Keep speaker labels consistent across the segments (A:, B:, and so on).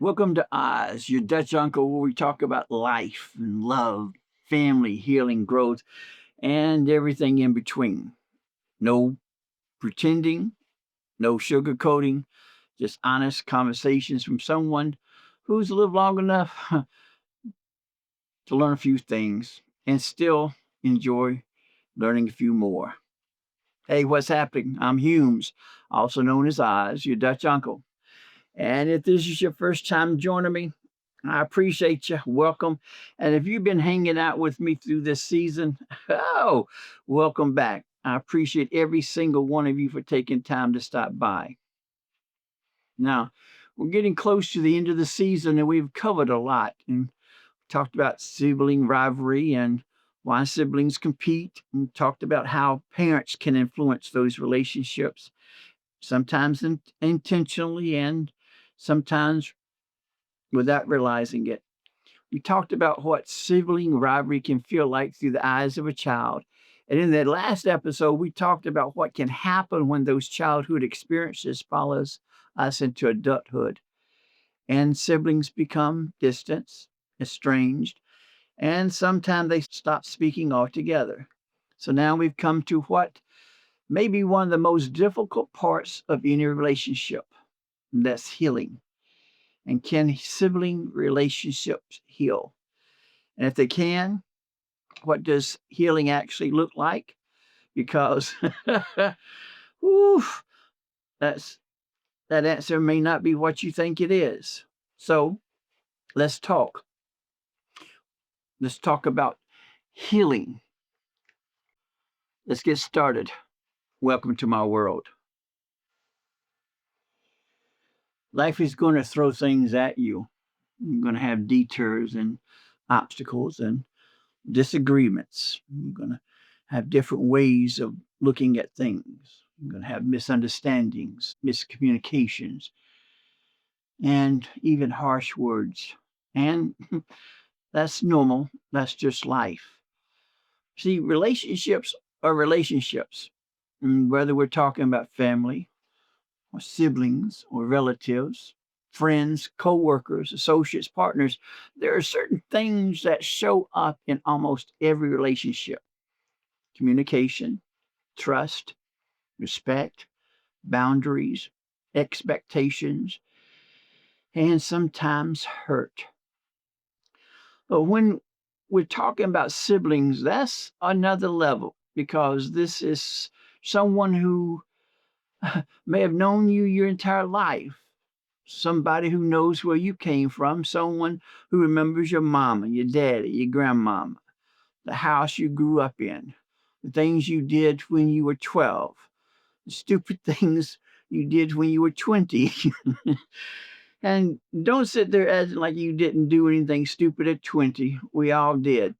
A: Welcome to Oz, your Dutch uncle, where we talk about life and love, family, healing, growth, and everything in between. No pretending, no sugarcoating, just honest conversations from someone who's lived long enough to learn a few things and still enjoy learning a few more. Hey, what's happening? I'm Hoomes, also known as Oz, your Dutch uncle. And if this is your first time joining me, I appreciate you. Welcome. And if you've been hanging out with me through this season, oh, welcome back. I appreciate every single one of you for taking time to stop by. Now, we're getting close to the end of the season and we've covered a lot and talked about sibling rivalry and why siblings compete, and talked about how parents can influence those relationships, sometimes intentionally and sometimes without realizing it. We talked about what sibling rivalry can feel like through the eyes of a child. And in that last episode, we talked about what can happen when those childhood experiences follows us into adulthood and siblings become distant, estranged, and sometimes they stop speaking altogether. So now we've come to what may be one of the most difficult parts of any relationship, and that's healing. And can sibling relationships heal? And if they can, what does healing actually look like? Because whew, that's that answer may not be what you think it is. So let's talk. Let's talk about healing. Let's get started. Welcome to my world. Life is going to throw things at you. You're going to have detours and obstacles and disagreements. You're going to have different ways of looking at things. You're going to have misunderstandings, miscommunications, and even harsh words. And that's normal. That's just life. See, relationships are relationships. And whether we're talking about family or siblings or relatives, friends, co-workers, associates, partners, there are certain things that show up in almost every relationship: communication, trust, respect, boundaries, expectations, and sometimes hurt. But when we're talking about siblings, that's another level because this is someone who may have known you your entire life, somebody who knows where you came from, someone who remembers your mama, your daddy, your grandmama, the house you grew up in, the things you did when you were 12, the stupid things you did when you were 20. And don't sit there acting like you didn't do anything stupid at 20. We all did.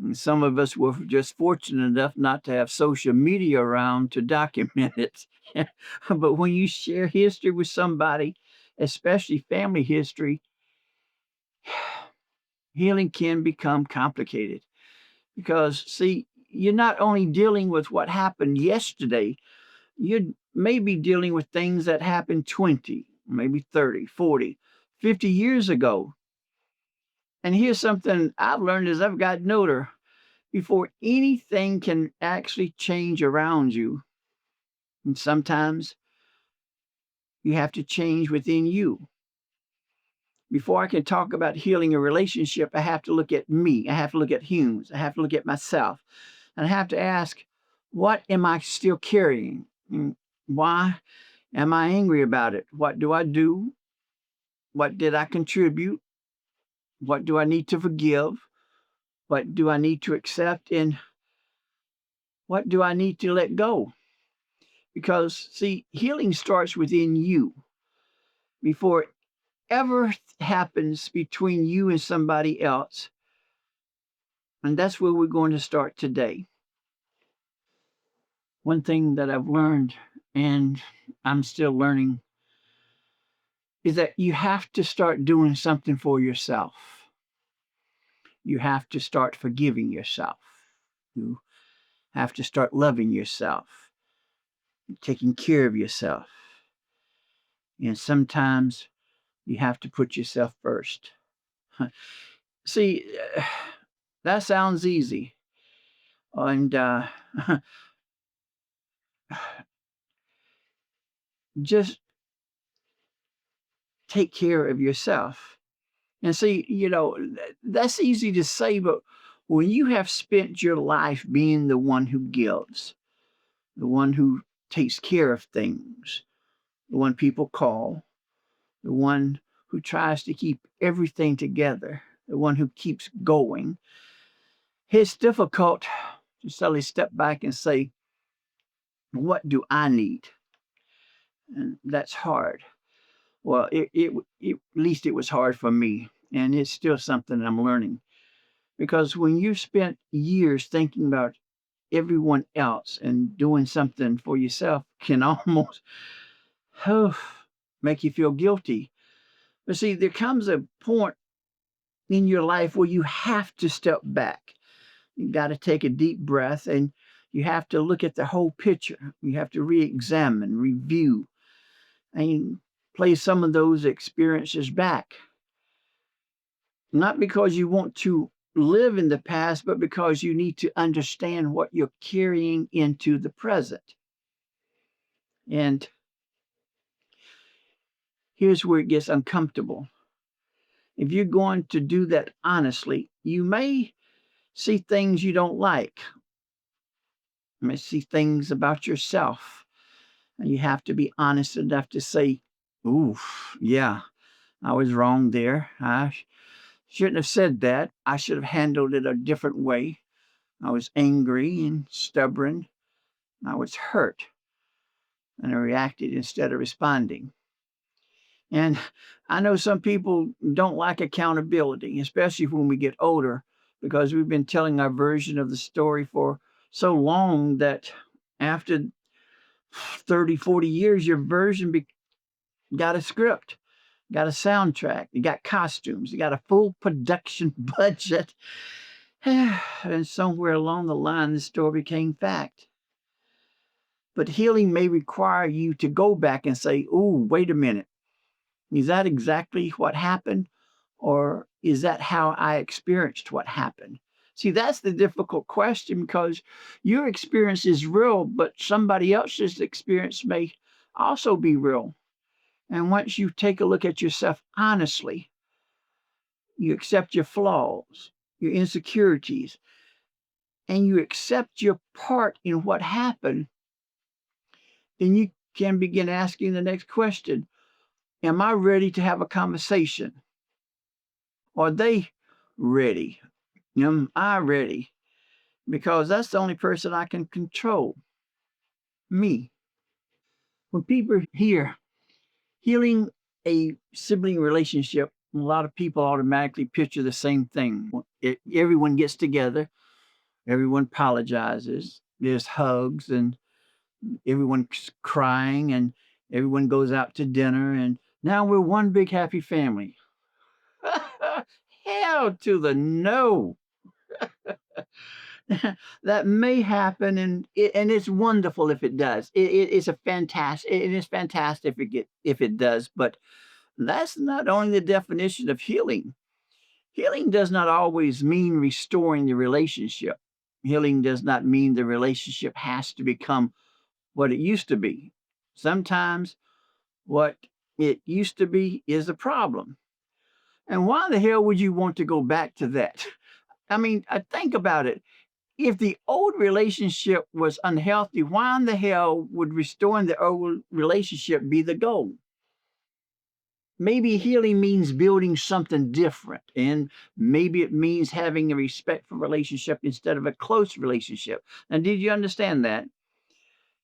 A: And some of us were just fortunate enough not to have social media around to document it. But when you share history with somebody, especially family history, healing can become complicated because, see, you're not only dealing with what happened yesterday, you may be dealing with things that happened 20, maybe 30, 40, 50 years ago. And here's something I've learned as I've gotten older: before anything can actually change around you, and sometimes you have to change within you. Before I can talk about healing a relationship, I have to look at me. I have to look at humans. I have to look at myself. And I have to ask, what am I still carrying? Why am I angry about it? What do I do? What did I contribute? What do I need to forgive? What do I need to accept? And what do I need to let go? Because, see, healing starts within you before it ever happens between you and somebody else. And that's where we're going to start today. One thing that I've learned, and I'm still learning, is that you have to start doing something for yourself. You have to start forgiving yourself. You have to start loving yourself, taking care of yourself. And sometimes You have to put yourself first. See, that sounds easy. And just take care of yourself. And see, that's easy to say, but when you have spent your life being the one who gives, the one who takes care of things, the one people call, the one who tries to keep everything together, the one who keeps going, it's difficult to suddenly step back and say, what do I need? And that's hard. Well, at least it was hard for me. And it's still something I'm learning. Because when you spent years thinking about everyone else and doing something for yourself can almost oh, make you feel guilty. But see, there comes a point in your life where you have to step back. You got to take a deep breath and you have to look at the whole picture. You have to re examine, review, and play some of those experiences back. Not because you want to live in the past, but because you need to understand what you're carrying into the present. And here's where it gets uncomfortable. If you're going to do that honestly, you may see things you don't like. You may see things about yourself. And you have to be honest enough to say, ooh, yeah, I was wrong there. Shouldn't have said that. I should have handled it a different way. I was angry and stubborn. I was hurt and I reacted instead of responding. And I know some people don't like accountability, especially when we get older, because we've been telling our version of the story for so long that after 30, 40 years, your version got a script, got a soundtrack, you got costumes, you got a full production budget. And somewhere along the line, the story became fact. But healing may require you to go back and say, "Ooh, wait a minute. Is that exactly what happened? Or is that how I experienced what happened?" See, that's the difficult question because your experience is real, but somebody else's experience may also be real. And once you take a look at yourself honestly, you accept your flaws, your insecurities, and you accept your part in what happened, then you can begin asking the next question. Am I ready to have a conversation? Are they ready? Am I ready? Because that's the only person I can control, me. When people hear healing a sibling relationship, a lot of people automatically picture the same thing. Everyone gets together, everyone apologizes, there's hugs, and everyone's crying, and everyone goes out to dinner, and now we're one big happy family. Hell to the no. That may happen, and it's wonderful if it does. It's a fantastic. It is fantastic if it does. But that's not only the definition of healing. Healing does not always mean restoring the relationship. Healing does not mean the relationship has to become what it used to be. Sometimes what it used to be is a problem. And why the hell would you want to go back to that? I mean, I think about it. If the old relationship was unhealthy, why in the hell would restoring the old relationship be the goal? Maybe healing means building something different, and maybe it means having a respectful relationship instead of a close relationship. Now, did you understand that?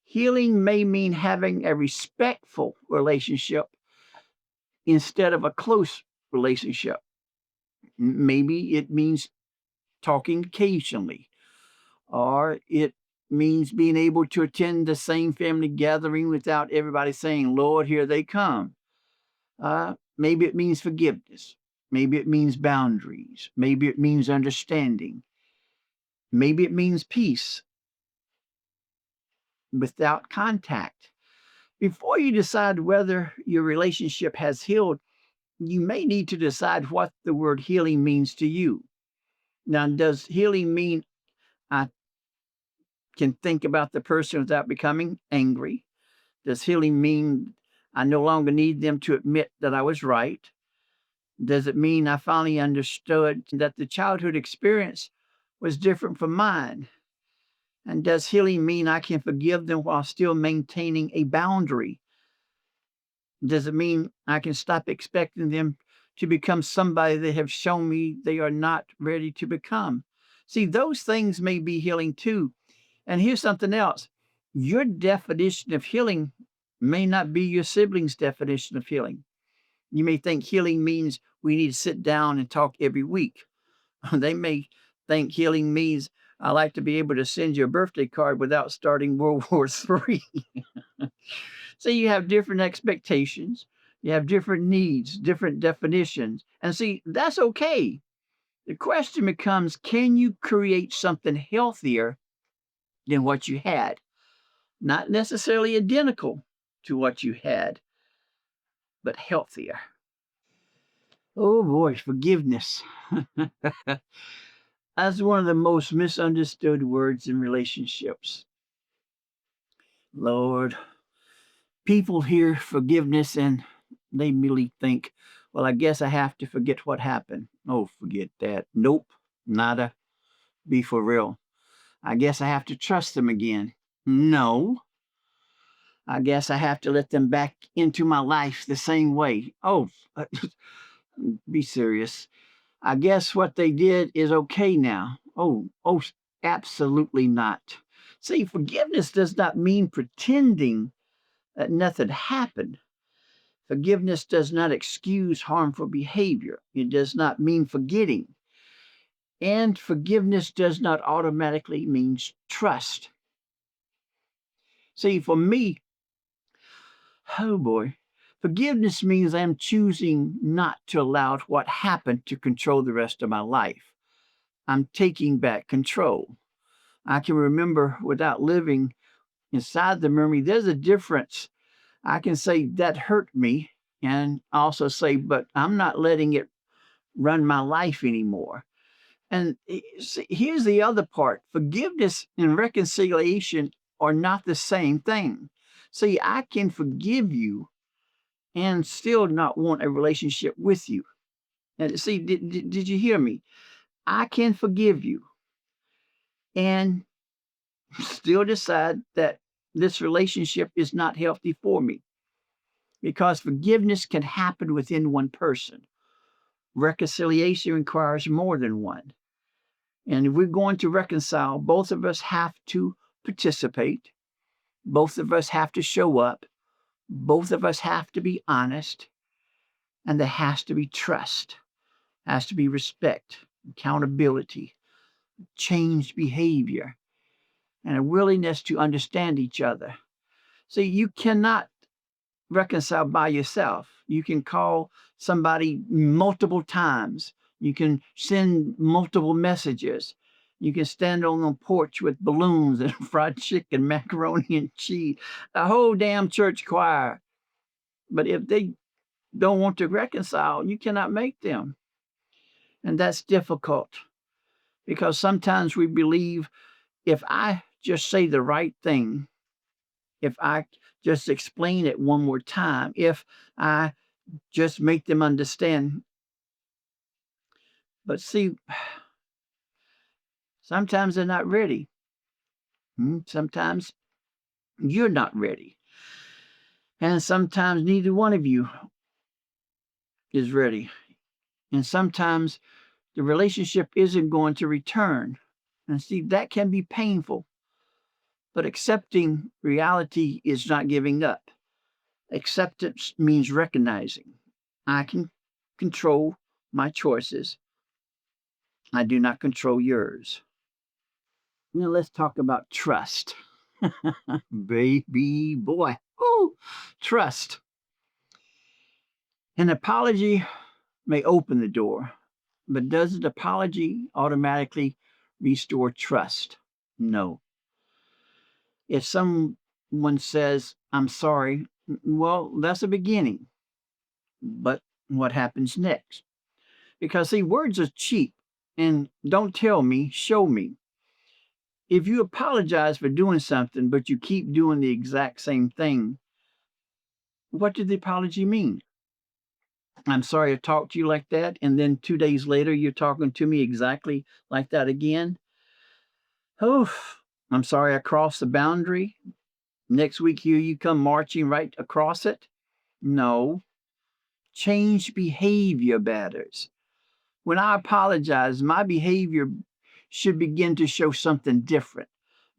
A: Healing may mean having a respectful relationship instead of a close relationship. Maybe it means talking occasionally, or it means being able to attend the same family gathering without everybody saying, Lord, here they come. Maybe it means forgiveness. Maybe it means boundaries. Maybe it means understanding. Maybe it means peace without contact. Before you decide whether your relationship has healed, you may need to decide what the word healing means to you. Now, does healing mean I can think about the person without becoming angry? Does healing mean I no longer need them to admit that I was right? Does it mean I finally understood that the childhood experience was different from mine? And does healing mean I can forgive them while still maintaining a boundary? Does it mean I can stop expecting them to become somebody they have shown me they are not ready to become? See, those things may be healing too. And here's something else, your definition of healing may not be your sibling's definition of healing. You may think healing means we need to sit down and talk every week. They may think healing means I like to be able to send you a birthday card without starting World War III. So you have different expectations, you have different needs, different definitions. And see, that's okay. The question becomes, can you create something healthier than what you had? Not necessarily identical to what you had, but healthier. Oh boy, forgiveness. That's one of the most misunderstood words in relationships. Lord, people hear forgiveness and they merely think, well, I guess I have to forget what happened. Oh, forget that. Nope, nada. Be for real. I guess I have to trust them again. No, I guess I have to let them back into my life the same way. Oh, be serious. I guess what they did is okay now. Oh, absolutely not. See, forgiveness does not mean pretending that nothing happened. Forgiveness does not excuse harmful behavior. It does not mean forgetting. And forgiveness does not automatically mean trust. See, for me, oh boy, forgiveness means I'm choosing not to allow what happened to control the rest of my life. I'm taking back control. I can remember without living inside the memory. There's a difference. I can say that hurt me and also say, but I'm not letting it run my life anymore. And here's the other part, forgiveness and reconciliation are not the same thing. See, I can forgive you and still not want a relationship with you. And see, did you hear me? I can forgive you and still decide that this relationship is not healthy for me, because forgiveness can happen within one person. Reconciliation requires more than one. And if we're going to reconcile, both of us have to participate. Both of us have to show up. Both of us have to be honest. And there has to be trust, has to be respect, accountability, changed behavior, and a willingness to understand each other. See, you cannot reconcile by yourself. You can call somebody multiple times. You can send multiple messages. You can stand on the porch with balloons and fried chicken, macaroni and cheese, a whole damn church choir. But if they don't want to reconcile, you cannot make them. And that's difficult because sometimes we believe if I just say the right thing, if I just explain it one more time, if I just make them understand. But see, sometimes they're not ready. Sometimes you're not ready. And sometimes neither one of you is ready. And sometimes the relationship isn't going to return. And see, that can be painful. But accepting reality is not giving up. Acceptance means recognizing I can control my choices. I do not control yours. Now let's talk about trust. Baby boy. Ooh, trust. An apology may open the door, but does an apology automatically restore trust? No. If someone says, I'm sorry, well, that's a beginning, but what happens next. Because, see, words are cheap. And don't tell me, show me. If you apologize for doing something, but you keep doing the exact same thing, what did the apology mean? I'm sorry I talked to you like that. And then 2 days later, you're talking to me exactly like that again. Oh, I'm sorry I crossed the boundary. Next week, here you come marching right across it. No, change behavior matters. When I apologize, my behavior should begin to show something different.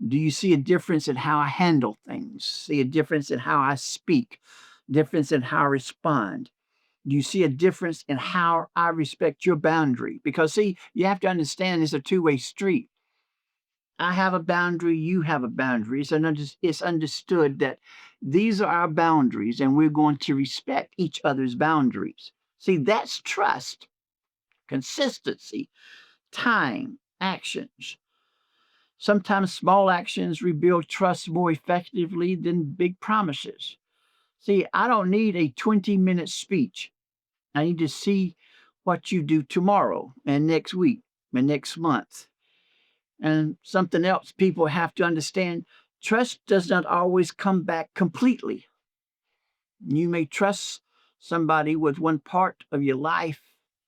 A: Do you see a difference in how I handle things? See a difference in how I speak? Difference in how I respond? Do you see a difference in how I respect your boundary? Because, see, you have to understand it's a two-way street. I have a boundary, you have a boundary. It's understood that these are our boundaries and we're going to respect each other's boundaries. See, that's trust, consistency, time, actions. Sometimes small actions rebuild trust more effectively than big promises. See, I don't need a 20-minute speech. I need to see what you do tomorrow and next week and next month. And something else people have to understand, trust does not always come back completely. You may trust somebody with one part of your life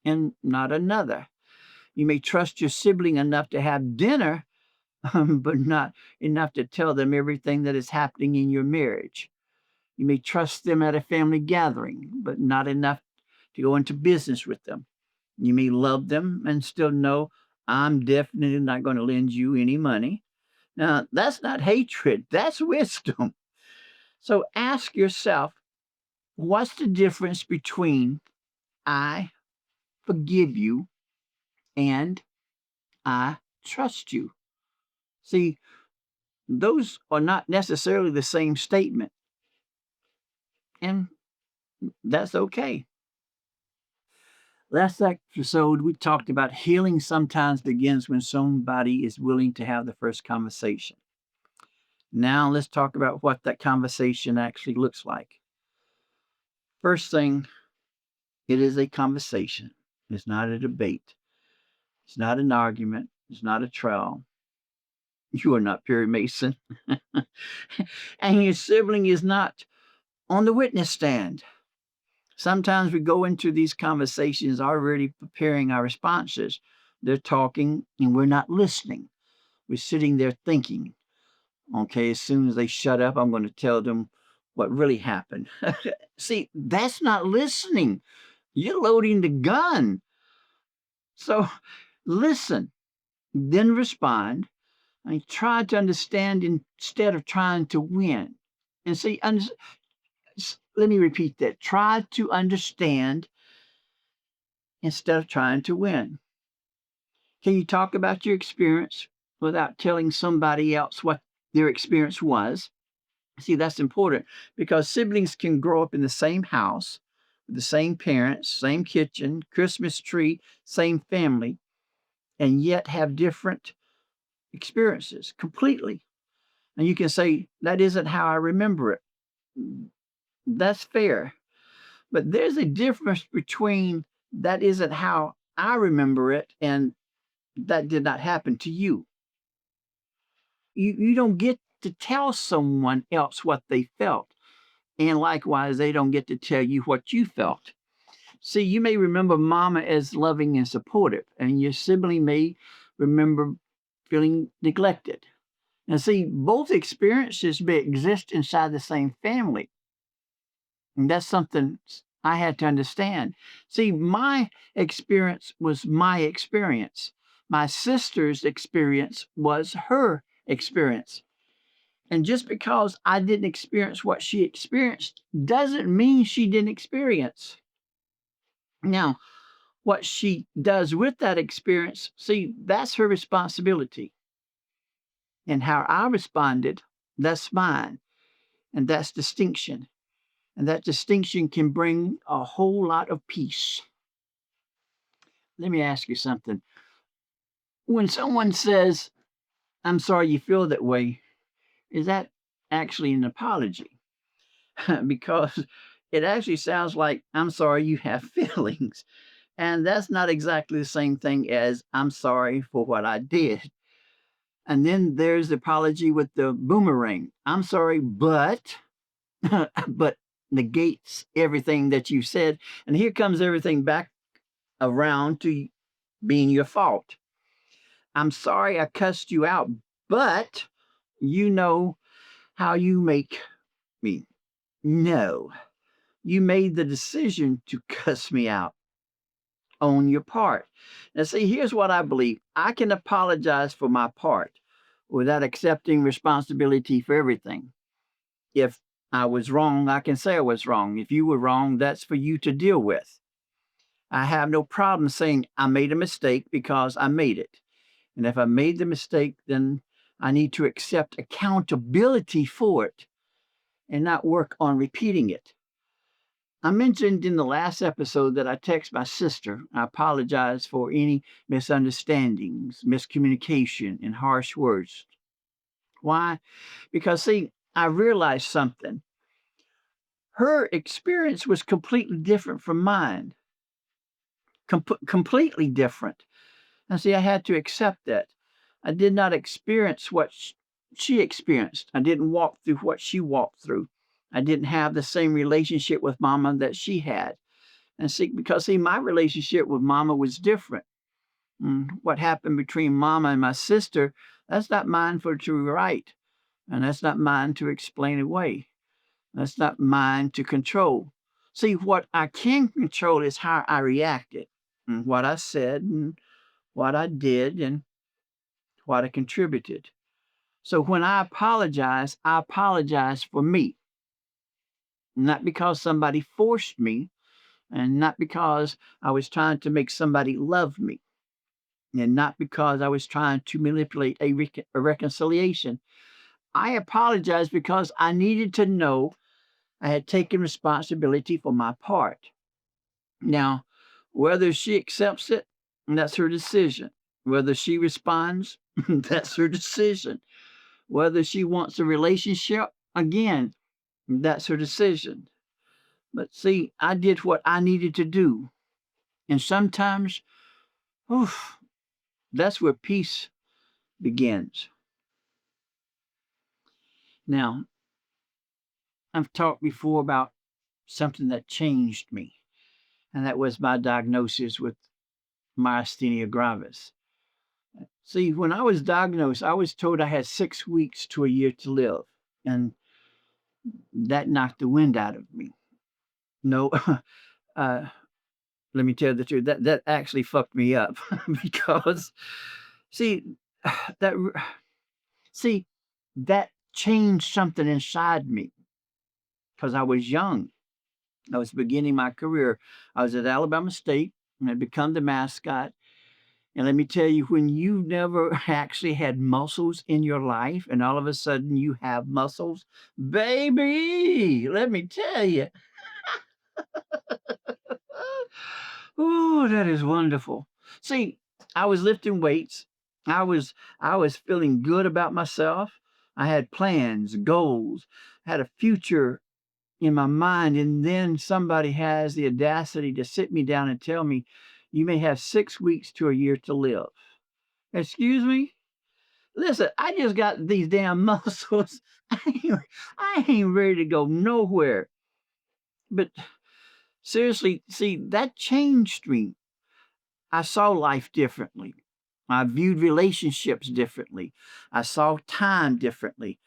A: and not another. You may trust your sibling enough to have dinner, but not enough to tell them everything that is happening in your marriage. You may trust them at a family gathering, but not enough to go into business with them. You may love them and still know I'm definitely not going to lend you any money. Now, that's not hatred, that's wisdom. So ask yourself, what's the difference between I forgive you and I trust you? See, those are not necessarily the same statement, and that's okay. Last episode, we talked about healing sometimes begins when somebody is willing to have the first conversation. Now, let's talk about what that conversation actually looks like. First thing, it is a conversation, it's not a debate, it's not an argument, it's not a trial. You are not Perry Mason. And your sibling is not on the witness stand. Sometimes we go into these conversations already preparing our responses. They're talking and we're not listening. We're sitting there thinking, okay, as soon as they shut up, I'm going to tell them what really happened. See, that's not listening. You're loading the gun. So listen, then respond, and try to understand instead of trying to win. And see, let me repeat that. Try to understand instead of trying to win. Can you talk about your experience without telling somebody else what their experience was? See, that's important because siblings can grow up in the same house, with the same parents, same kitchen, Christmas tree, same family, and yet have different experiences completely. And you can say, that isn't how I remember it. That's fair. But there's a difference between that isn't how I remember it and that did not happen to you. You don't get to tell someone else what they felt. And likewise, they don't get to tell you what you felt. See, you may remember mama as loving and supportive, and your sibling may remember feeling neglected. And see, both experiences may exist inside the same family. And that's something I had to understand. See, my experience was my experience. My sister's experience was her experience. And just because I didn't experience what she experienced doesn't mean she didn't experience. Now, what she does with that experience, see, that's her responsibility. And how I responded, that's mine. And that's distinction. And that distinction can bring a whole lot of peace. Let me ask you something. When someone says, I'm sorry you feel that way, is that actually an apology? Because it actually sounds like, I'm sorry you have feelings. And that's not exactly the same thing as I'm sorry for what I did. And then there's the apology with the boomerang. I'm sorry, but but negates everything that you said. And here comes everything back around to being your fault. I'm sorry I cussed you out, but you know how you make me. No, you made the decision to cuss me out on your part. Now, see, here's what I believe: I can apologize for my part without accepting responsibility for everything. If I was wrong, I can say I was wrong. If you were wrong, that's for you to deal with. I have no problem saying I made a mistake because I made it. And if I made the mistake, then I need to accept accountability for it and not work on repeating it. I mentioned in the last episode that I text my sister. I apologize for any misunderstandings, miscommunication, and harsh words. Why? Because, see, I realized something. Her experience was completely different from mine, completely different. And see, I had to accept that. I did not experience what she experienced. I didn't walk through what she walked through. I didn't have the same relationship with mama that she had. And see, because see, my relationship with mama was different. What happened between mama and my sister, that's not mine for to write. And that's not mine to explain away. That's not mine to control. See, what I can control is how I reacted, and what I said, and what I did, and what I contributed. So when I apologize for me, not because somebody forced me, and not because I was trying to make somebody love me, and not because I was trying to manipulate a reconciliation. I apologize because I needed to know I had taken responsibility for my part. Now, whether she accepts it, that's her decision. Whether she responds, that's her decision. Whether she wants a relationship, again, that's her decision. But see, I did what I needed to do. And sometimes, oof, that's where peace begins. Now, I've talked before about something that changed me, and that was my diagnosis with myasthenia gravis. See, when I was diagnosed, I was told I had 6 weeks to a year to live, and that knocked the wind out of me. No, uh, let me tell you the truth. That actually fucked me up because, see, that r- see that changed something inside me because I was young. I was beginning my career. I was at Alabama State and had become the mascot. And let me tell you, when you never actually had muscles in your life and all of a sudden you have muscles, baby, let me tell you, oh, that is wonderful. See, I was lifting weights. I was feeling good about myself. I had plans, goals, had a future in my mind, and then somebody has the audacity to sit me down and tell me, "You may have 6 weeks to a year to live." Excuse me? Listen, I just got these damn muscles. I ain't ready to go nowhere. But seriously, see, that changed me. I saw life differently. I viewed relationships differently. I saw time differently.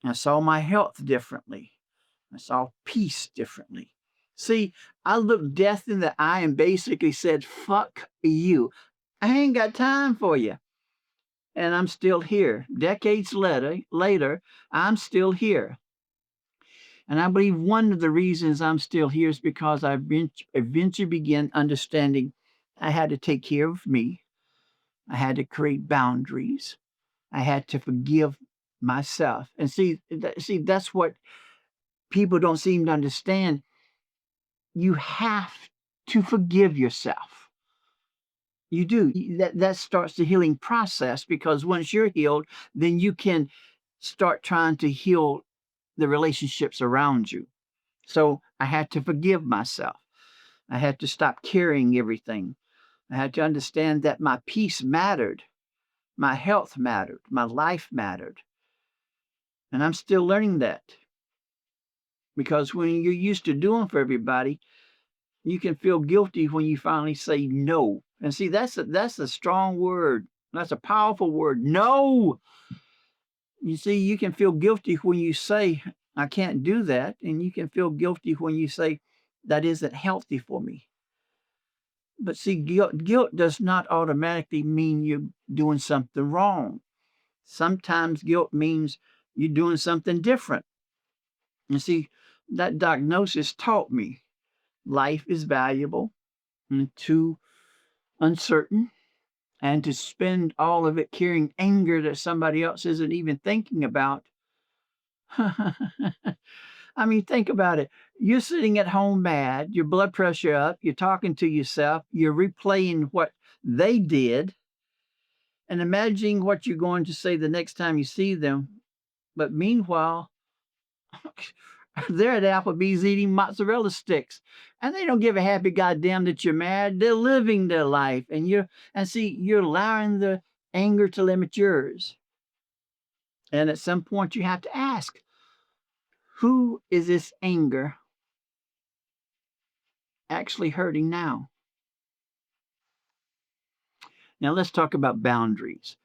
A: I saw my health differently. I saw peace differently. See, I looked death in the eye and basically said, fuck you. I ain't got time for you. And I'm still here. Decades later, I'm still here. And I believe one of the reasons I'm still here is because eventually began understanding I had to take care of me. I had to create boundaries. I had to forgive myself. And see, that's what people don't seem to understand. You have to forgive yourself. You do. That starts the healing process because once you're healed, then you can start trying to heal the relationships around you. So I had to forgive myself. I had to stop carrying everything. I had to understand that my peace mattered, my health mattered, my life mattered. And I'm still learning that, because when you're used to doing for everybody, you can feel guilty when you finally say no. And see, that's a strong word. That's a powerful word. No. You see, you can feel guilty when you say, I can't do that. And you can feel guilty when you say, that isn't healthy for me. But see, guilt does not automatically mean you're doing something wrong. Sometimes guilt means you're doing something different. And see, that diagnosis taught me life is valuable and too uncertain, and to spend all of it carrying anger that somebody else isn't even thinking about. I mean, think about it. You're sitting at home mad, your blood pressure up, you're talking to yourself, you're replaying what they did, and imagining what you're going to say the next time you see them. But meanwhile, they're at Applebee's eating mozzarella sticks, and they don't give a happy goddamn that you're mad. They're living their life, and see, you're allowing the anger to limit yours. And at some point, you have to ask, who is this anger actually hurting now? Now, let's talk about boundaries,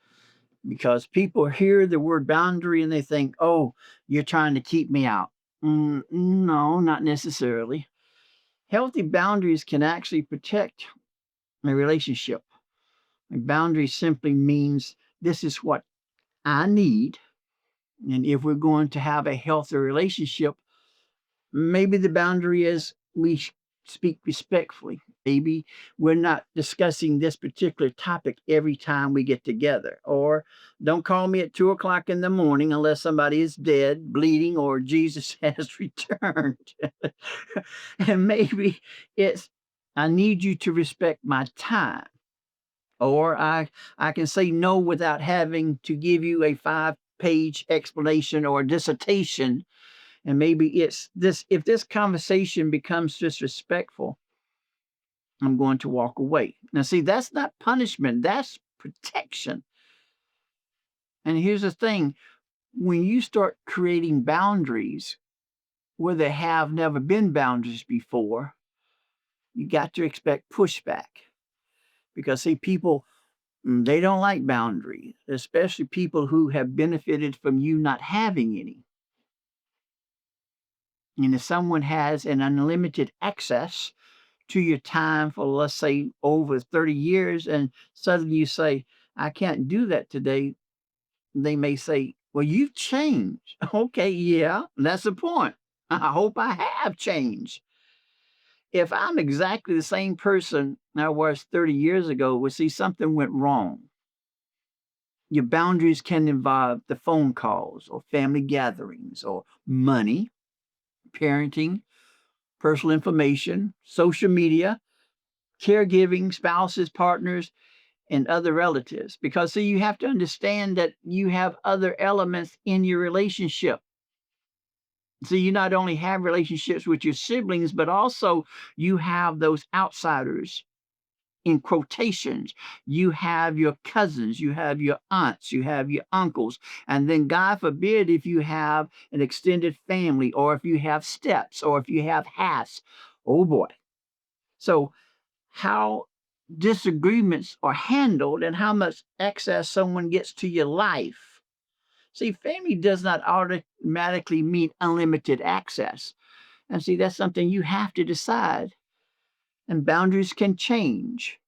A: because people hear the word boundary and they think, oh, you're trying to keep me out. No, not necessarily. Healthy boundaries can actually protect a relationship. A boundary simply means this is what I need. And if we're going to have a healthy relationship, maybe the boundary is speak respectfully. Maybe we're not discussing this particular topic every time we get together. Or don't call me at 2 o'clock in the morning unless somebody is dead, bleeding, or Jesus has returned. And maybe it's, I need you to respect my time. Or I can say no without having to give you a 5-page explanation or dissertation. And maybe it's this, if this conversation becomes disrespectful, I'm going to walk away. Now, see, that's not punishment, that's protection. And here's the thing, when you start creating boundaries where there have never been boundaries before, you got to expect pushback. Because, see, people, they don't like boundaries, especially people who have benefited from you not having any. And if someone has an unlimited access to your time for, let's say, over 30 years, and suddenly you say, I can't do that today, they may say, well, you've changed. Okay, yeah, that's the point. I hope I have changed. If I'm exactly the same person I was 30 years ago, well, see, something went wrong. Your boundaries can involve the phone calls or family gatherings or money, parenting, personal information, social media, caregiving, spouses, partners, and other relatives. Because see, you have to understand that you have other elements in your relationship. So you not only have relationships with your siblings, but also you have those outsiders in quotations. You have your cousins, you have your aunts, you have your uncles, and then God forbid if you have an extended family, or if you have steps, or if you have halves. Oh boy. So how disagreements are handled and how much access someone gets to your life. See, family does not automatically mean unlimited access. And see, that's something you have to decide. And boundaries can change,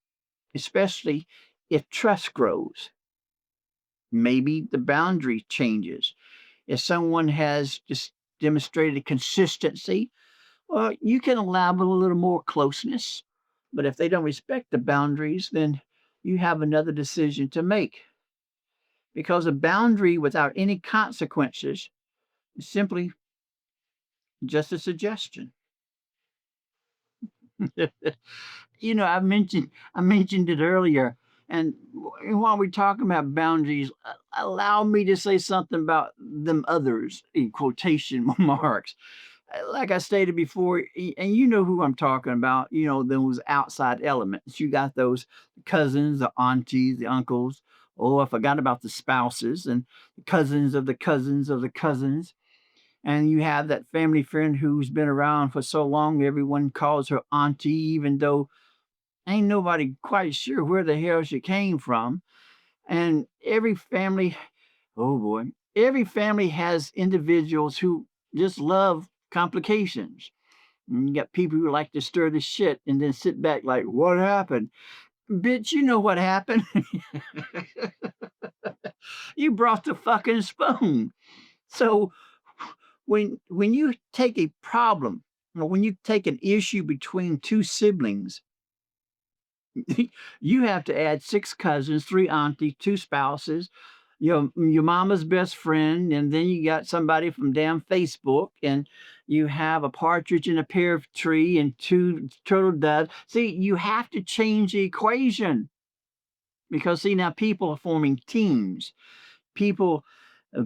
A: especially if trust grows. Maybe the boundary changes. If someone has just demonstrated consistency, well, you can allow a little more closeness. But if they don't respect the boundaries, then you have another decision to make. Because a boundary without any consequences is simply just a suggestion. I mentioned it earlier, and while we're talking about boundaries, allow me to say something about them others in quotation marks. like I stated before, and you know who I'm talking about, those outside elements. You got those cousins, the aunties, the uncles. Oh, I forgot about the spouses and the cousins of the cousins of the cousins. And you have that family friend who's been around for so long, everyone calls her auntie, even though ain't nobody quite sure where the hell she came from. And every family, oh boy, every family has individuals who just love complications. And you got people who like to stir the shit and then sit back like, what happened? Bitch, you know what happened. You brought the fucking spoon. So when you take a problem, or when you take an issue between two siblings, you have to add six cousins, three aunties, two spouses, your mama's best friend, and then you got somebody from damn Facebook, and you have a partridge in a pear tree and two turtle doves. See, you have to change the equation because see now people are forming teams. People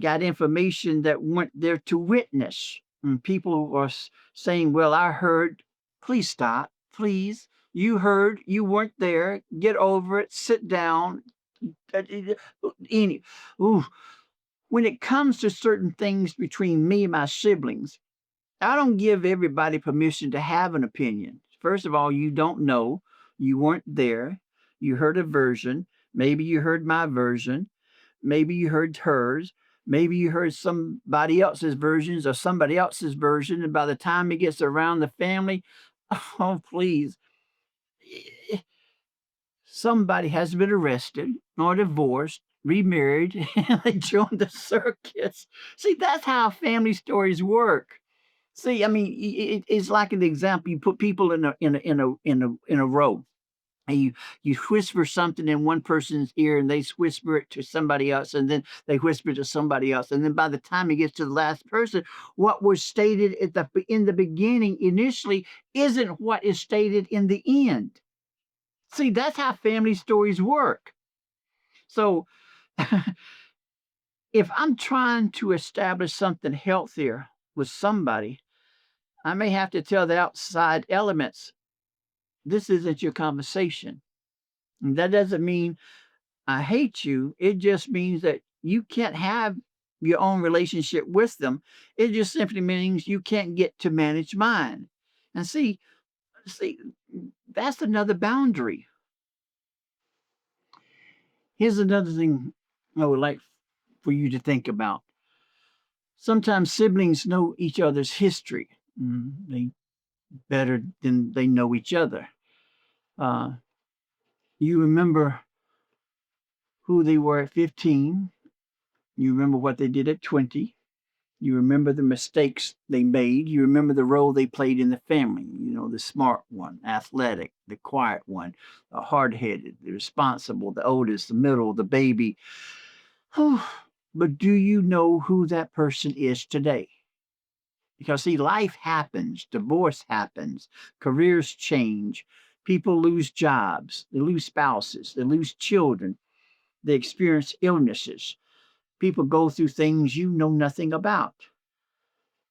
A: got information that weren't there to witness. And people are saying, well, I heard, please stop, please. You heard, you weren't there. Get over it, sit down. Any, ooh, when it comes to certain things between me and my siblings, I don't give everybody permission to have an opinion. First of all, you don't know, you weren't there, you heard a version, maybe you heard my version, maybe you heard hers, maybe you heard somebody else's versions or somebody else's version, and by the time it gets around the family, oh please, somebody has been arrested or divorced, remarried, and they joined the circus. See, that's how family stories work. See, I mean, it's like an example. You put people in a row, and you whisper something in one person's ear, and they whisper it to somebody else, and then they whisper to somebody else, and then by the time it gets to the last person, what was stated in the beginning initially isn't what is stated in the end. See, that's how family stories work. So, if I'm trying to establish something healthier with somebody, I may have to tell the outside elements, this isn't your conversation. And that doesn't mean I hate you. It just means that you can't have your own relationship with them. It just simply means you can't get to manage mine. And see, that's another boundary. Here's another thing I would like for you to think about. Sometimes siblings know each other's history. They better than they know each other. Uh, you remember who they were at 15. You remember what they did at 20. You remember the mistakes they made. You remember the role they played in the family. The smart one, athletic, the quiet one, the hard headed, the responsible, the oldest, the middle, the baby. But do you know who that person is today? Because, see, life happens, divorce happens, careers change, people lose jobs, they lose spouses, they lose children, they experience illnesses. People go through things you know nothing about.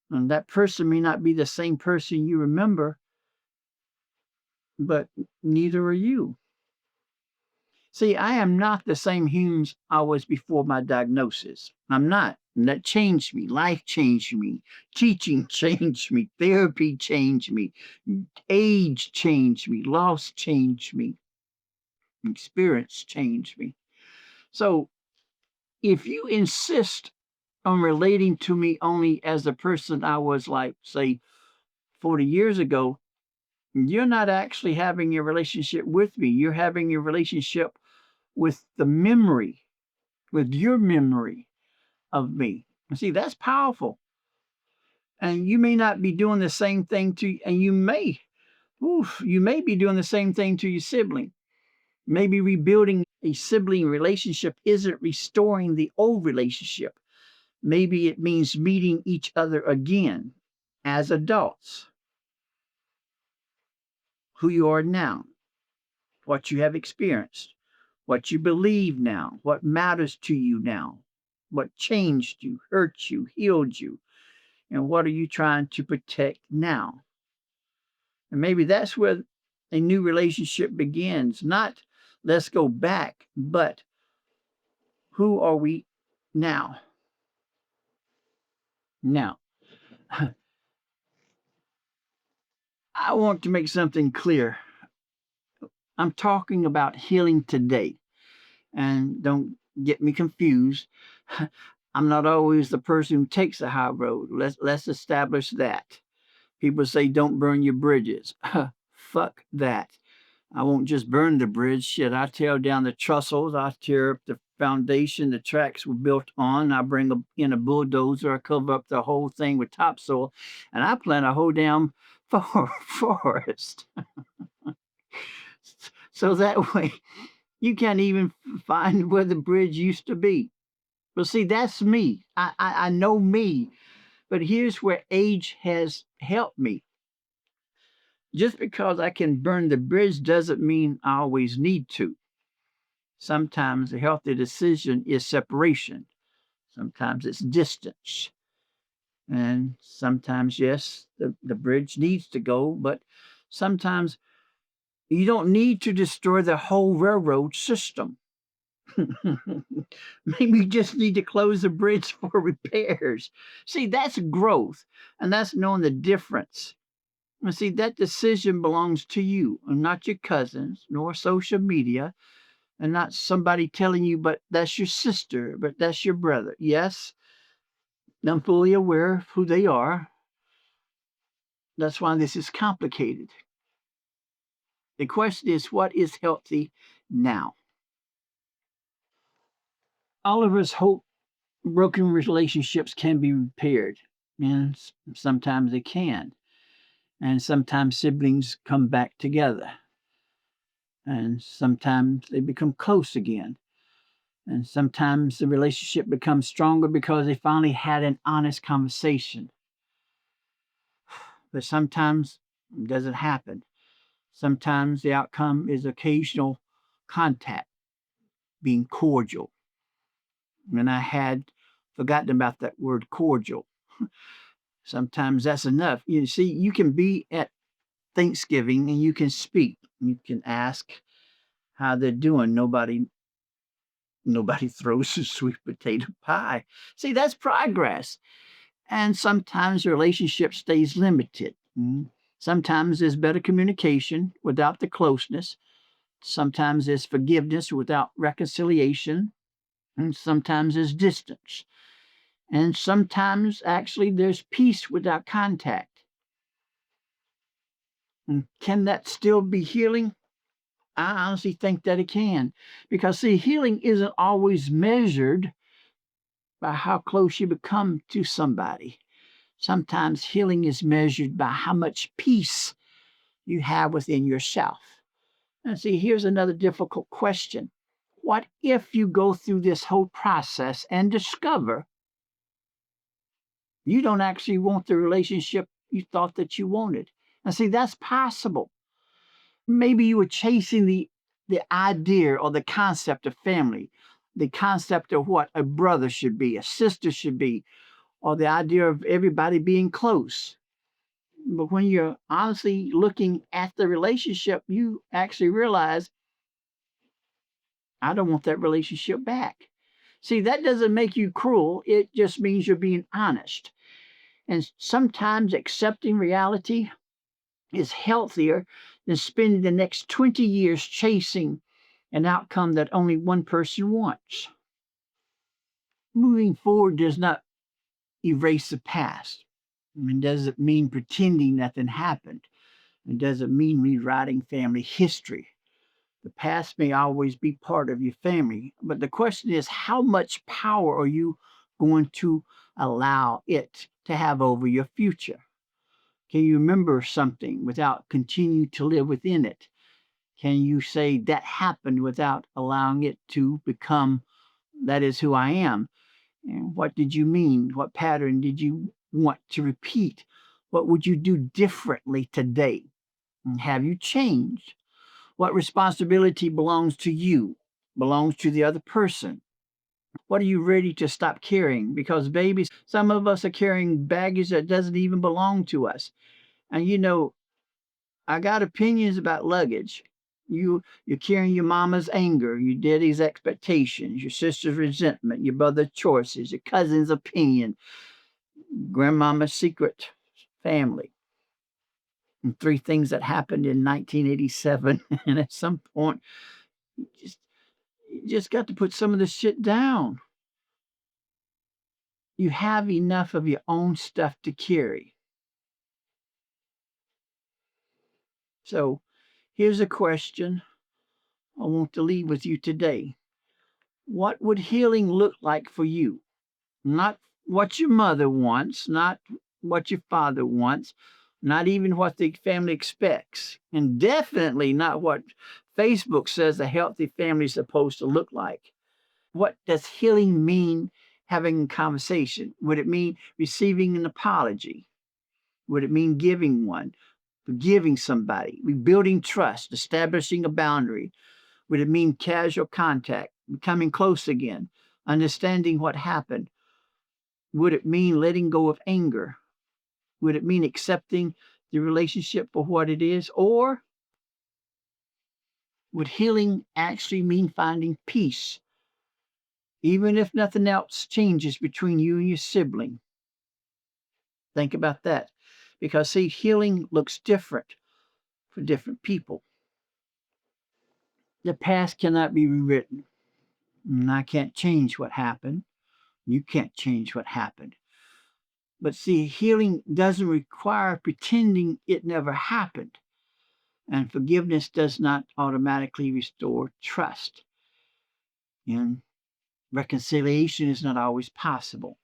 A: And that person may not be the same person you remember, but neither are you. See, I am not the same Hoomes I was before my diagnosis. I'm not. And that changed me. Life changed me. Teaching changed me. Therapy changed me. Age changed me. Loss changed me. Experience changed me. So if you insist on relating to me only as the person I was like, say, 40 years ago, you're not actually having a relationship with me. You're having a relationship with the memory, with your memory of me. See, that's powerful. And you may not be doing the same thing to, and you may be doing the same thing to your sibling. Maybe rebuilding a sibling relationship isn't restoring the old relationship. Maybe it means meeting each other again as adults, who you are now, what you have experienced, what you believe now, what matters to you now, what changed you, hurt you, healed you. And what are you trying to protect now? And maybe that's where a new relationship begins. Not let's go back, but who are we now? Now, I want to make something clear. I'm talking about healing today. And don't get me confused. I'm not always the person who takes the high road. Let's establish that. People say don't burn your bridges. Fuck that. I won't just burn the bridge. Shit, I tear down the trestles. I tear up the foundation the tracks were built on. I bring in a bulldozer. I cover up the whole thing with topsoil, and I plant a whole damn forest. So that way you can't even find where the bridge used to be. But see, that's me. I know me. But here's where age has helped me. Just because I can burn the bridge doesn't mean I always need to. Sometimes a healthy decision is separation. Sometimes it's distance. And sometimes, yes, the bridge needs to go, but sometimes you don't need to destroy the whole railroad system. Maybe you just need to close the bridge for repairs. See, that's growth, and that's knowing the difference. And see, that decision belongs to you, and not your cousins, nor social media, and not somebody telling you, but that's your sister, but that's your brother. Yes, I'm fully aware of who they are. That's why this is complicated. The question is, what is healthy now? All of us hope broken relationships can be repaired, and sometimes they can. And sometimes siblings come back together, and sometimes they become close again. And sometimes the relationship becomes stronger because they finally had an honest conversation. But sometimes it doesn't happen. Sometimes the outcome is occasional contact, being cordial. And I had forgotten about that word cordial. Sometimes that's enough. You see, you can be at Thanksgiving and you can speak. You can ask how they're doing. Nobody throws a sweet potato pie. See, that's progress. And sometimes the relationship stays limited. Sometimes there's better communication without the closeness. Sometimes there's forgiveness without reconciliation. And sometimes there's distance. And sometimes actually there's peace without contact. And can that still be healing? I honestly think that it can. Because, see, healing isn't always measured by how close you become to somebody. Sometimes healing is measured by how much peace you have within yourself. And see, here's another difficult question. What if you go through this whole process and discover you don't actually want the relationship you thought that you wanted? And see, that's possible. Maybe you were chasing the idea or the concept of family, the concept of what a brother should be, a sister should be, or the idea of everybody being close. But when you're honestly looking at the relationship, you actually realize, I don't want that relationship back. See, that doesn't make you cruel. It just means you're being honest. And sometimes accepting reality is healthier than spending the next 20 years chasing an outcome that only one person wants. Moving forward does not erase the past. It doesn't mean pretending nothing happened. It doesn't mean rewriting family history. The past may always be part of your family, but the question is, how much power are you going to allow it to have over your future? Can you remember something without continuing to live within it? Can you say that happened without allowing it to become that is who I am? And what did you mean? What pattern did you want to repeat? What would you do differently today? And have you changed? What responsibility belongs to you, belongs to the other person? What are you ready to stop carrying? Because babies, some of us are carrying baggage that doesn't even belong to us. And I got opinions about luggage. You're carrying your mama's anger, your daddy's expectations, your sister's resentment, your brother's choices, your cousin's opinion, grandmama's secret family, and three things that happened in 1987. And at some point, you just, you just got to put some of this shit down. You have enough of your own stuff to carry. So here's a question I want to leave with you today. What would healing look like for you? Not what your mother wants, not what your father wants, not even what the family expects, and definitely not what Facebook says a healthy family is supposed to look like. What does healing mean having a conversation? Would it mean receiving an apology? Would it mean giving one? Forgiving somebody, rebuilding trust, establishing a boundary? Would it mean casual contact, becoming close again, understanding what happened? Would it mean letting go of anger? Would it mean accepting the relationship for what it is? Or would healing actually mean finding peace, even if nothing else changes between you and your sibling? Think about that. Because, see, healing looks different for different people. The past cannot be rewritten. And I can't change what happened. You can't change what happened. But see, healing doesn't require pretending it never happened. And forgiveness does not automatically restore trust. And reconciliation is not always possible.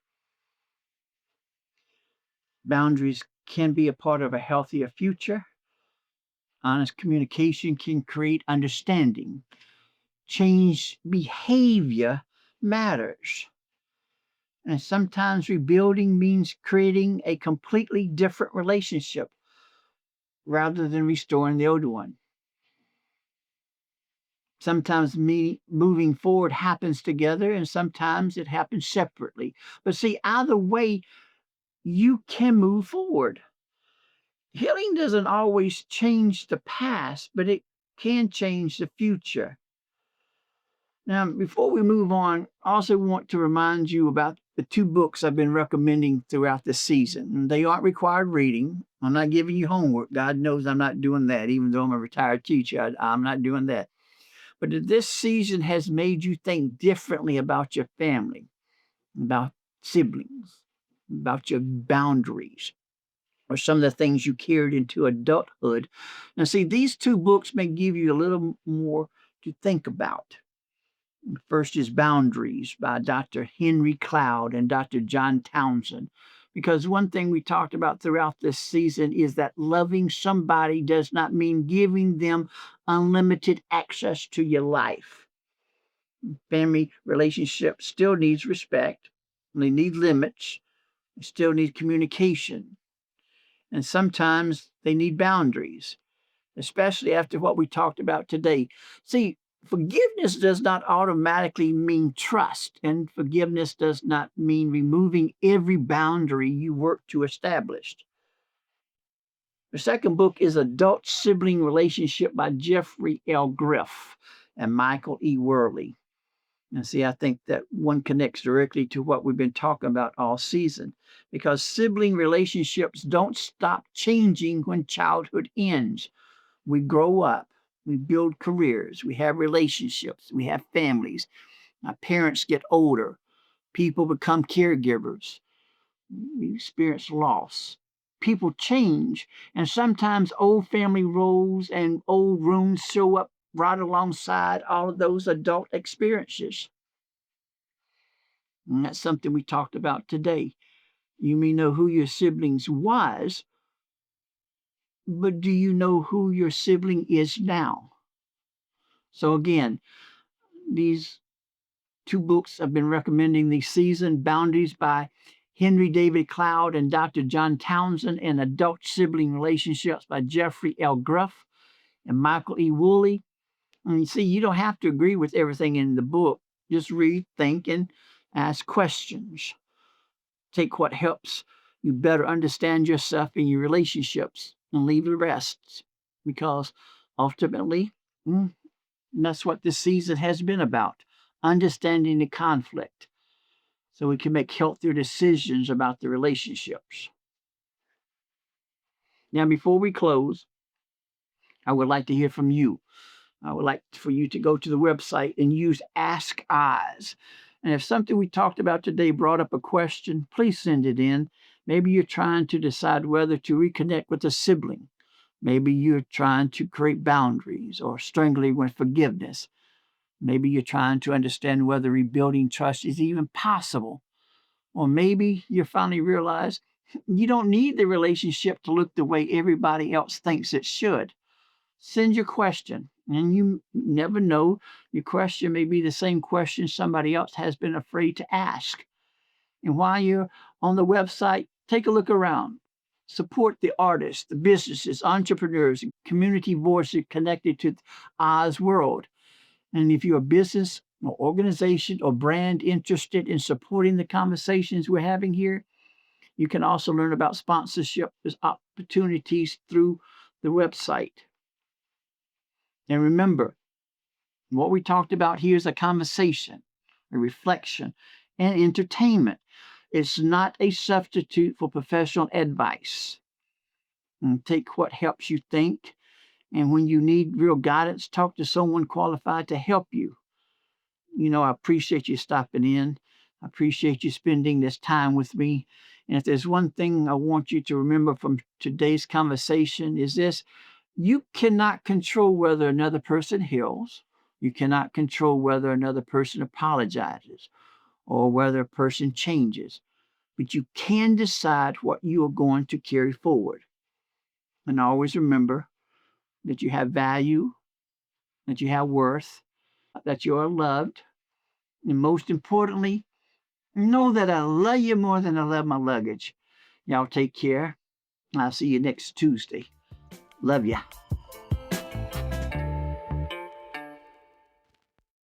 A: Boundaries can be a part of a healthier future. Honest communication can create understanding. Change behavior matters. And sometimes rebuilding means creating a completely different relationship rather than restoring the old one. Sometimes moving forward happens together, and sometimes it happens separately. But see, either way, you can move forward. Healing doesn't always change the past, but it can change the future. Now, before we move on, I also want to remind you about the two books I've been recommending throughout this season. They aren't required reading. I'm not giving you homework. God knows I'm not doing that. Even though I'm a retired teacher, I'm not doing that. But if this season has made you think differently about your family, about siblings, about your boundaries, or some of the things you carried into adulthood. Now, see, these two books may give you a little more to think about. The first is Boundaries by Dr. Henry Cloud and Dr. John Townsend. Because one thing we talked about throughout this season is that loving somebody does not mean giving them unlimited access to your life. Family relationships still needs respect. They need limits. They still need communication. And sometimes they need boundaries, especially after what we talked about today. See, forgiveness does not automatically mean trust, and forgiveness does not mean removing every boundary you work to establish. The second book is Adult Sibling Relationship by Jeffrey L. Griff and Michael E. Worley. And see, I think that one connects directly to what we've been talking about all season, because sibling relationships don't stop changing when childhood ends. We grow up, we build careers, we have relationships, we have families. Our parents get older, people become caregivers, we experience loss. People change, and sometimes old family roles and old wounds show up right alongside all of those adult experiences. And that's something we talked about today. You may know who your siblings was, but do you know who your sibling is now? So again, these two books I've been recommending this season: Boundaries by Henry David Cloud and Dr. John Townsend, and Adult Sibling Relationships by Jeffrey L. Gruff and Michael E. Woolley. And you see, you don't have to agree with everything in the book. Just read, think, and ask questions. Take what helps you better understand yourself and your relationships and leave the rest. Because ultimately, mm, that's what this season has been about, understanding the conflict so we can make healthier decisions about the relationships. Now, before we close, I would like to hear from you. I would like for you to go to the website and use Ask Eyes. And if something we talked about today brought up a question, please send it in. Maybe you're trying to decide whether to reconnect with a sibling. Maybe you're trying to create boundaries or struggling with forgiveness. Maybe you're trying to understand whether rebuilding trust is even possible. Or maybe you finally realize you don't need the relationship to look the way everybody else thinks it should. Send your question, and you never know. Your question may be the same question somebody else has been afraid to ask. And while you're on the website, take a look around. Support the artists, the businesses, entrepreneurs, and community voices connected to Oz world. And if you're a business or organization or brand interested in supporting the conversations we're having here, you can also learn about sponsorship opportunities through the website. And remember, what we talked about here is a conversation, a reflection, and entertainment. It's not a substitute for professional advice. And take what helps you think. And when you need real guidance, talk to someone qualified to help you. I appreciate you stopping in. I appreciate you spending this time with me. And if there's one thing I want you to remember from today's conversation is this: you cannot control whether another person heals. You cannot control whether another person apologizes or whether a person changes. But you can decide what you are going to carry forward. And always remember that you have value, that you have worth, that you are loved, and most importantly, know that I love you more than I love my luggage. Y'all take care. I'll see you next Tuesday. Love ya.